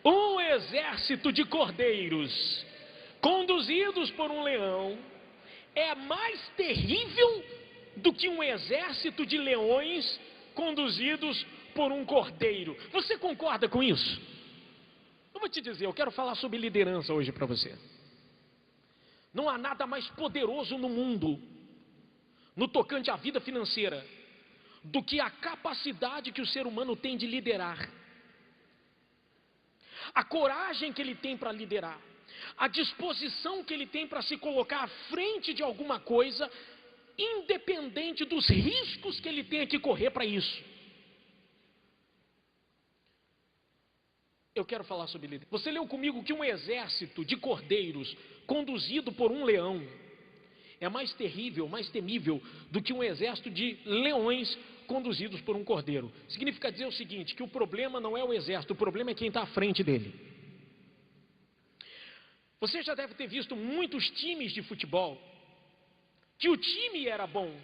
Um exército de cordeiros conduzidos por um leão é mais terrível do que um exército de leões conduzidos por um cordeiro. Você concorda com isso? Eu vou te dizer, eu quero falar sobre liderança hoje para você. Não há nada mais poderoso no mundo, no tocante à vida financeira, do que a capacidade que o ser humano tem de liderar. A coragem que ele tem para liderar, a disposição que ele tem para se colocar à frente de alguma coisa, independente dos riscos que ele tenha que correr para isso. Eu quero falar sobre liderança. Você leu comigo que um exército de cordeiros conduzido por um leão é mais terrível, mais temível do que um exército de leões conduzidos por um cordeiro. Significa dizer o seguinte, que o problema não é o exército, o problema é quem está à frente dele. Você já deve ter visto muitos times de futebol, que o time era bom,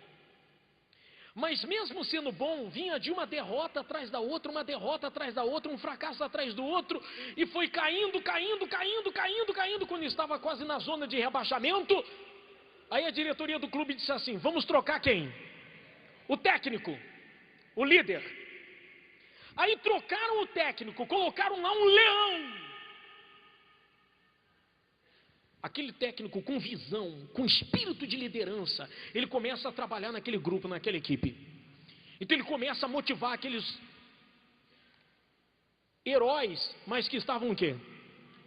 mas mesmo sendo bom, vinha de uma derrota atrás da outra, uma derrota atrás da outra, um fracasso atrás do outro, e foi caindo, quando estava quase na zona de rebaixamento. Aí a diretoria do clube disse assim, vamos trocar quem? O técnico, o líder. Aí trocaram o técnico, colocaram lá um leão. Aquele técnico com visão, com espírito de liderança, ele começa a trabalhar naquele grupo, naquela equipe. Então ele começa a motivar aqueles heróis, mas que estavam o quê?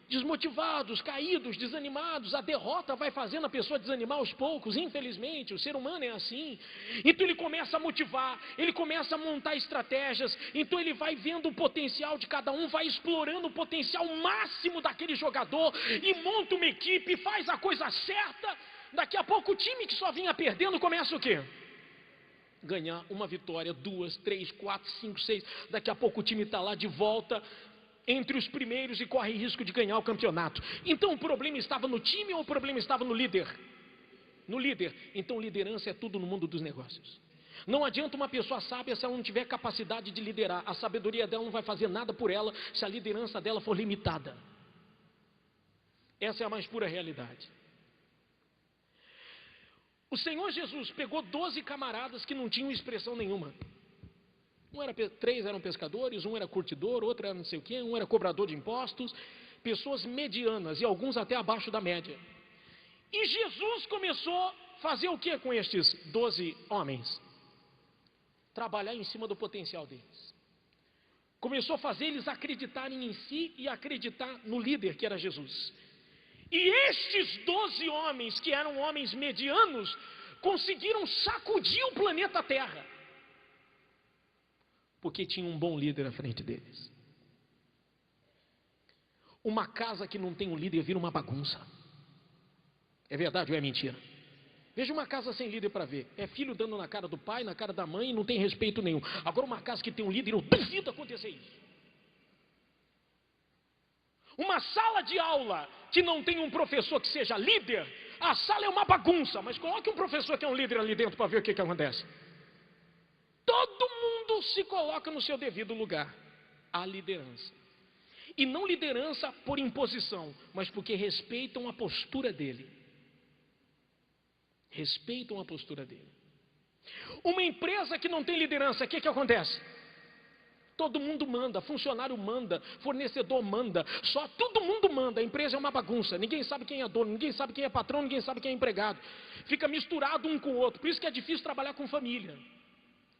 Desmotivados, caídos, desanimados. A derrota vai fazendo a pessoa desanimar aos poucos, infelizmente, o ser humano é assim. Então ele começa a motivar, ele começa a montar estratégias, então ele vai vendo o potencial de cada um, vai explorando o potencial máximo daquele jogador, e monta uma equipe, faz a coisa certa. Daqui a pouco o time que só vinha perdendo começa o quê? Ganhar uma vitória, 2, 3, 4, 5, 6, daqui a pouco o time está lá de volta, entre os primeiros, e corre risco de ganhar o campeonato. Então o problema estava no time ou o problema estava no líder? No líder. Então liderança é tudo no mundo dos negócios. Não adianta uma pessoa sábia se ela não tiver capacidade de liderar. A sabedoria dela não vai fazer nada por ela se a liderança dela for limitada. Essa é a mais pura realidade. O Senhor Jesus pegou 12 camaradas que não tinham expressão nenhuma. Três eram pescadores, um era curtidor, outro era não sei o quê, um era cobrador de impostos, pessoas medianas e alguns até abaixo da média. E Jesus começou a fazer o que com estes 12 homens? Trabalhar em cima do potencial deles. Começou a fazer eles acreditarem em si e acreditar no líder que era Jesus. E estes 12 homens, que eram homens medianos, conseguiram sacudir o planeta Terra. Porque tinha um bom líder à frente deles. Uma casa que não tem um líder vira uma bagunça. É verdade ou é mentira? Veja uma casa sem líder para ver. É filho dando na cara do pai, na cara da mãe, e não tem respeito nenhum. Agora uma casa que tem um líder, eu duvido acontecer isso. Uma sala de aula que não tem um professor que seja líder, a sala é uma bagunça. Mas coloque um professor que é um líder ali dentro para ver o que acontece. Todo mundo se coloca no seu devido lugar. A liderança. E não liderança por imposição, mas porque respeitam a postura dele. Respeitam a postura dele. Uma empresa que não tem liderança, o que acontece? Todo mundo manda, funcionário manda, fornecedor manda, só todo mundo manda. A empresa é uma bagunça, ninguém sabe quem é dono, ninguém sabe quem é patrão, ninguém sabe quem é empregado. Fica misturado um com o outro, por isso que é difícil trabalhar com família.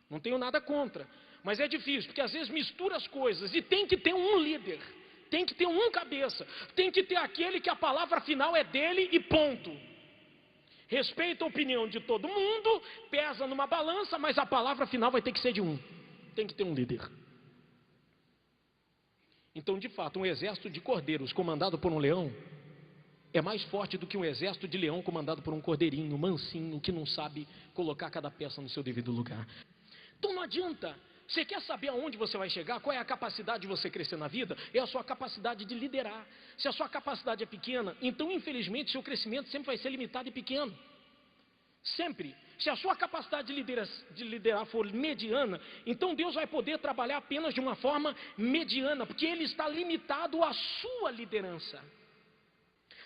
Não tenho nada contra, mas é difícil, porque às vezes mistura as coisas e tem que ter um líder, tem que ter um cabeça, tem que ter aquele que a palavra final é dele e ponto. Respeita a opinião de todo mundo, pesa numa balança, mas a palavra final vai ter que ser de um. Tem que ter um líder. Então, de fato, um exército de cordeiros comandado por um leão é mais forte do que um exército de leão comandado por um cordeirinho, mansinho, que não sabe colocar cada peça no seu devido lugar. Então não adianta. Você quer saber aonde você vai chegar? Qual é a capacidade de você crescer na vida? É a sua capacidade de liderar. Se a sua capacidade é pequena, então infelizmente seu crescimento sempre vai ser limitado e pequeno. Sempre. Se a sua capacidade de liderar for mediana, então Deus vai poder trabalhar apenas de uma forma mediana, porque Ele está limitado à sua liderança.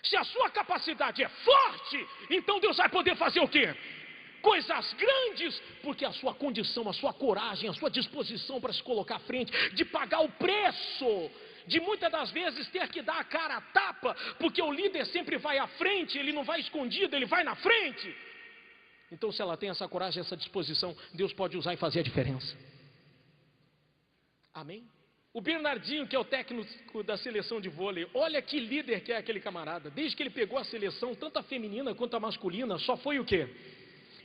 Se a sua capacidade é forte, então Deus vai poder fazer o quê? Coisas grandes, porque a sua condição, a sua coragem, a sua disposição para se colocar à frente, de pagar o preço, de muitas das vezes ter que dar a cara a tapa, porque o líder sempre vai à frente, ele não vai escondido, ele vai na frente. Então, se ela tem essa coragem, essa disposição, Deus pode usar e fazer a diferença. Amém? O Bernardinho, que é o técnico da seleção de vôlei, olha que líder que é aquele camarada. Desde que ele pegou a seleção, tanto a feminina quanto a masculina, só foi o quê?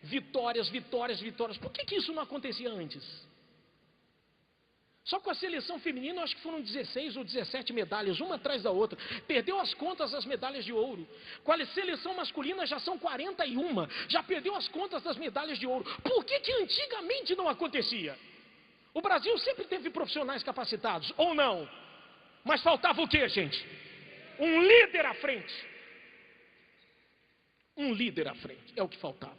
Vitórias, vitórias, vitórias. Por que isso não acontecia antes? Só com a seleção feminina, eu acho que foram 16 ou 17 medalhas, uma atrás da outra. Perdeu as contas das medalhas de ouro. Com a seleção masculina já são 41. Já perdeu as contas das medalhas de ouro. Por que antigamente não acontecia? O Brasil sempre teve profissionais capacitados, ou não? Mas faltava o quê, gente? Um líder à frente. Um líder à frente, é o que faltava.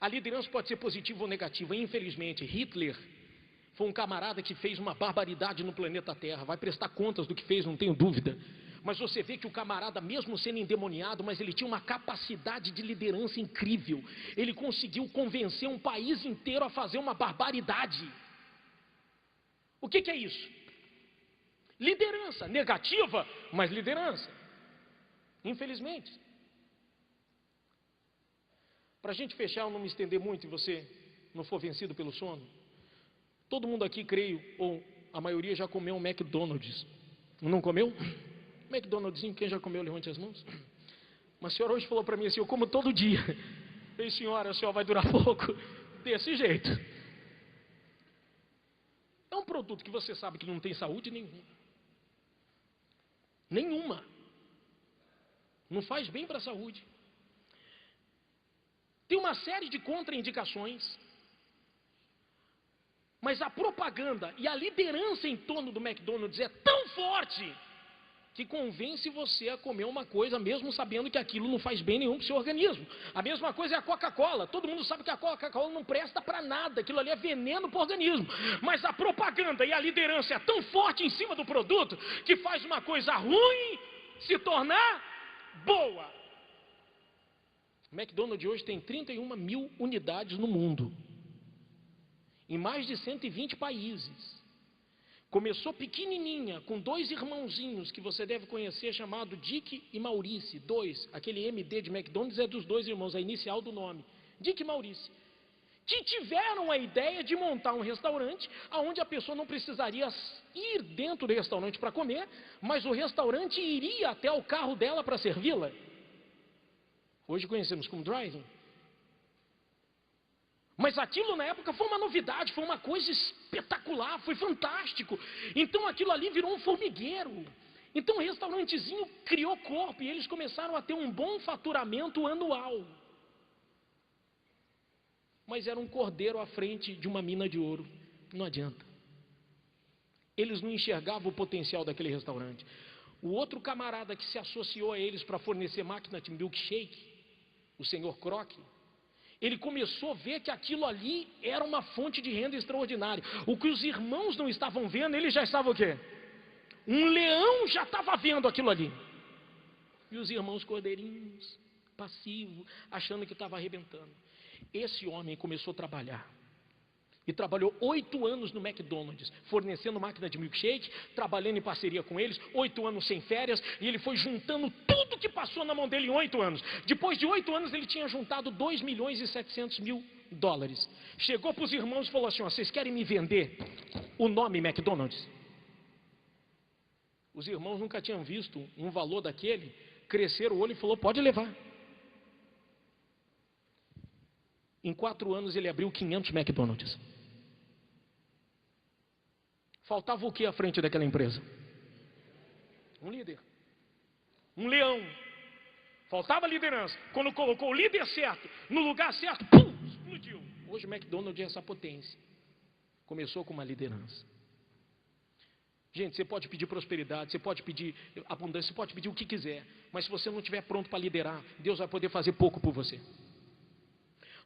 A liderança pode ser positiva ou negativa. Infelizmente, Hitler foi um camarada que fez uma barbaridade no planeta Terra. Vai prestar contas do que fez, não tenho dúvida. Mas você vê que o camarada, mesmo sendo endemoniado, mas ele tinha uma capacidade de liderança incrível. Ele conseguiu convencer um país inteiro a fazer uma barbaridade. O que é isso? Liderança. Negativa, mas liderança. Infelizmente. Para a gente fechar, eu não me estender muito e você não for vencido pelo sono. Todo mundo aqui, creio, ou a maioria já comeu um McDonald's. Não comeu? McDonald'zinho, quem já comeu, levante as mãos. Uma senhora hoje falou para mim assim, eu como todo dia. Eu falei, senhora, a senhora vai durar pouco. Desse jeito. É um produto que você sabe que não tem saúde nenhuma. Nenhuma. Não faz bem para a saúde. Tem uma série de contraindicações. Mas a propaganda e a liderança em torno do McDonald's é tão forte que convence você a comer uma coisa mesmo sabendo que aquilo não faz bem nenhum para o seu organismo. A mesma coisa é a Coca-Cola. Todo mundo sabe que a Coca-Cola não presta para nada. Aquilo ali é veneno para o organismo. Mas a propaganda e a liderança é tão forte em cima do produto que faz uma coisa ruim se tornar boa. O McDonald's hoje tem 31 mil unidades no mundo. Em mais de 120 países. Começou pequenininha, com 2 irmãozinhos que você deve conhecer, chamado Dick e Maurice. 2, aquele MD de McDonald's é dos 2 irmãos, a inicial do nome. Dick e Maurice. Que tiveram a ideia de montar um restaurante onde a pessoa não precisaria ir dentro do restaurante para comer, mas o restaurante iria até o carro dela para servi-la. Hoje conhecemos como drive-in. Mas aquilo na época foi uma novidade, foi uma coisa espetacular, foi fantástico. Então aquilo ali virou um formigueiro. Então o restaurantezinho criou corpo e eles começaram a ter um bom faturamento anual. Mas era um cordeiro à frente de uma mina de ouro. Não adianta. Eles não enxergavam o potencial daquele restaurante. O outro camarada que se associou a eles para fornecer máquina de milkshake, o senhor Kroc, ele começou a ver que aquilo ali era uma fonte de renda extraordinária. O que os irmãos não estavam vendo, ele já estava o quê? Um leão já estava vendo aquilo ali. E os irmãos cordeirinhos, passivos, achando que estava arrebentando. Esse homem começou a trabalhar. E trabalhou 8 anos no McDonald's, fornecendo máquina de milkshake, trabalhando em parceria com eles, 8 anos sem férias, e ele foi juntando tudo que passou na mão dele em 8 anos. Depois de 8 anos, ele tinha juntado 2 milhões e 700 mil dólares. Chegou para os irmãos e falou assim, ó, vocês querem me vender o nome McDonald's? Os irmãos nunca tinham visto um valor daquele, cresceram o olho e falou, pode levar. Em 4 anos ele abriu 500 McDonald's. Faltava o que à frente daquela empresa? Um líder. Um leão. Faltava liderança. Quando colocou o líder certo, no lugar certo, pum, explodiu. Hoje o McDonald's é essa potência. Começou com uma liderança. Gente, você pode pedir prosperidade, você pode pedir abundância, você pode pedir o que quiser. Mas se você não estiver pronto para liderar, Deus vai poder fazer pouco por você.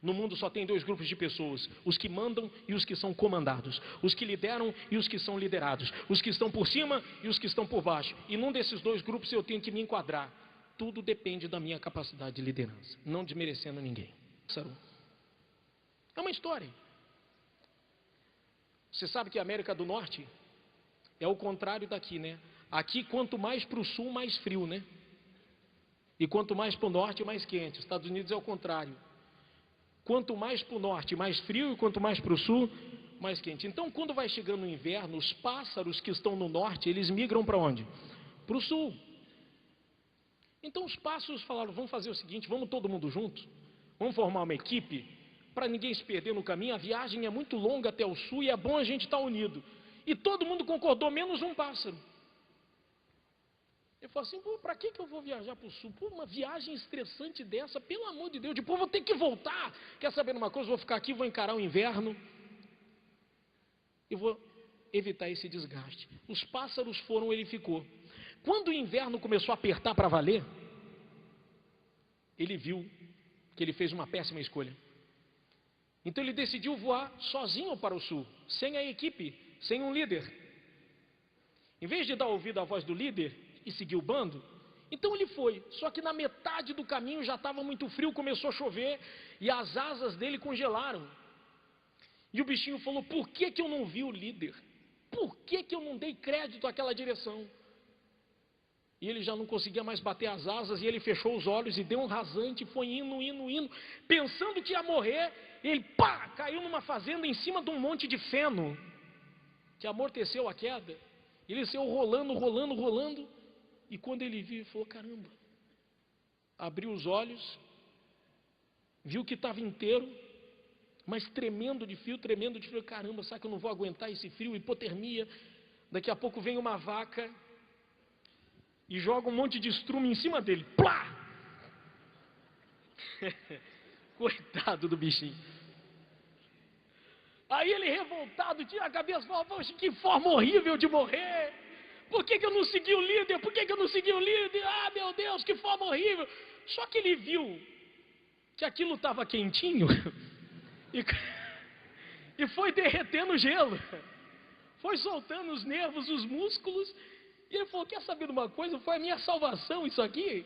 No mundo só tem dois grupos de pessoas: os que mandam e os que são comandados, os que lideram e os que são liderados, os que estão por cima e os que estão por baixo. E num desses dois grupos eu tenho que me enquadrar. Tudo depende da minha capacidade de liderança, não desmerecendo ninguém. É uma história. Você sabe que a América do Norte é o contrário daqui, né? Aqui, quanto mais para o sul, mais frio, né? E quanto mais para o norte, mais quente. Os Estados Unidos é o contrário. Quanto mais para o norte, mais frio, e quanto mais para o sul, mais quente. Então, quando vai chegando o inverno, os pássaros que estão no norte, eles migram para onde? Para o sul. Então, os pássaros falaram: vamos fazer o seguinte, vamos todo mundo junto, vamos formar uma equipe, para ninguém se perder no caminho. A viagem é muito longa até o sul e é bom a gente estar unido. E todo mundo concordou, menos um pássaro. Eu falo assim: para que eu vou viajar para o sul? Pô, uma viagem estressante dessa, pelo amor de Deus, depois vou ter que voltar. Quer saber de uma coisa? Vou ficar aqui, vou encarar o inverno e vou evitar esse desgaste. Os pássaros foram, ele ficou. Quando o inverno começou a apertar para valer, ele viu que ele fez uma péssima escolha. Então ele decidiu voar sozinho para o sul, sem a equipe, sem um líder. Em vez de dar ouvido à voz do líder e seguir o bando, então ele foi. Só que na metade do caminho já estava muito frio, começou a chover e as asas dele congelaram. E o bichinho falou: por que eu não vi o líder? Por que eu não dei crédito àquela direção? E ele já não conseguia mais bater as asas, e ele fechou os olhos e deu um rasante, foi indo, pensando que ia morrer. Ele caiu numa fazenda em cima de um monte de feno, que amorteceu a queda. Ele saiu rolando, e quando ele viu, ele falou: caramba. Abriu os olhos, viu que estava inteiro, mas tremendo de frio, caramba, sabe que eu não vou aguentar esse frio, hipotermia. Daqui a pouco vem uma vaca e joga um monte de estrume em cima dele. Plá! Coitado do bichinho. Aí ele, revoltado, tira a cabeça e fala: poxa, que forma horrível de morrer. Por que eu não segui o líder? Ah, meu Deus, que forma horrível. Só que ele viu que aquilo estava quentinho e foi derretendo o gelo. Foi soltando os nervos, os músculos. E ele falou: quer saber de uma coisa? Foi a minha salvação isso aqui.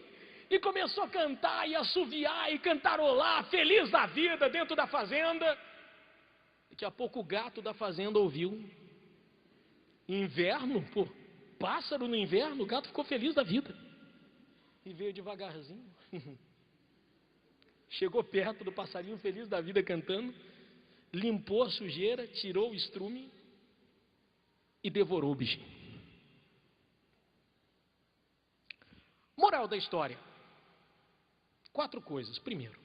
E começou a cantar e assoviar e cantarolar, feliz da vida, dentro da fazenda. Daqui a pouco o gato da fazenda ouviu. Inverno, pô, pássaro no inverno, o gato ficou feliz da vida. E veio devagarzinho. Chegou perto do passarinho feliz da vida cantando. Limpou a sujeira, tirou o estrume e devorou o bichinho. Moral da história: 4 coisas. Primeiro,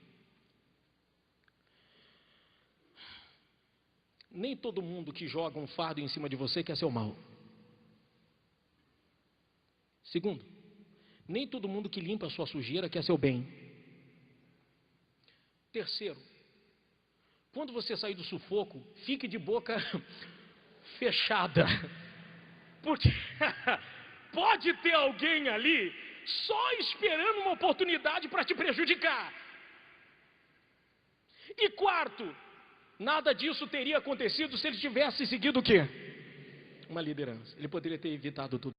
nem todo mundo que joga um fardo em cima de você quer seu mal. Segundo, nem todo mundo que limpa a sua sujeira quer seu bem. Terceiro, quando você sair do sufoco, fique de boca fechada, porque pode ter alguém ali só esperando uma oportunidade para te prejudicar. E quarto, nada disso teria acontecido se ele tivesse seguido o quê? Uma liderança. Ele poderia ter evitado tudo.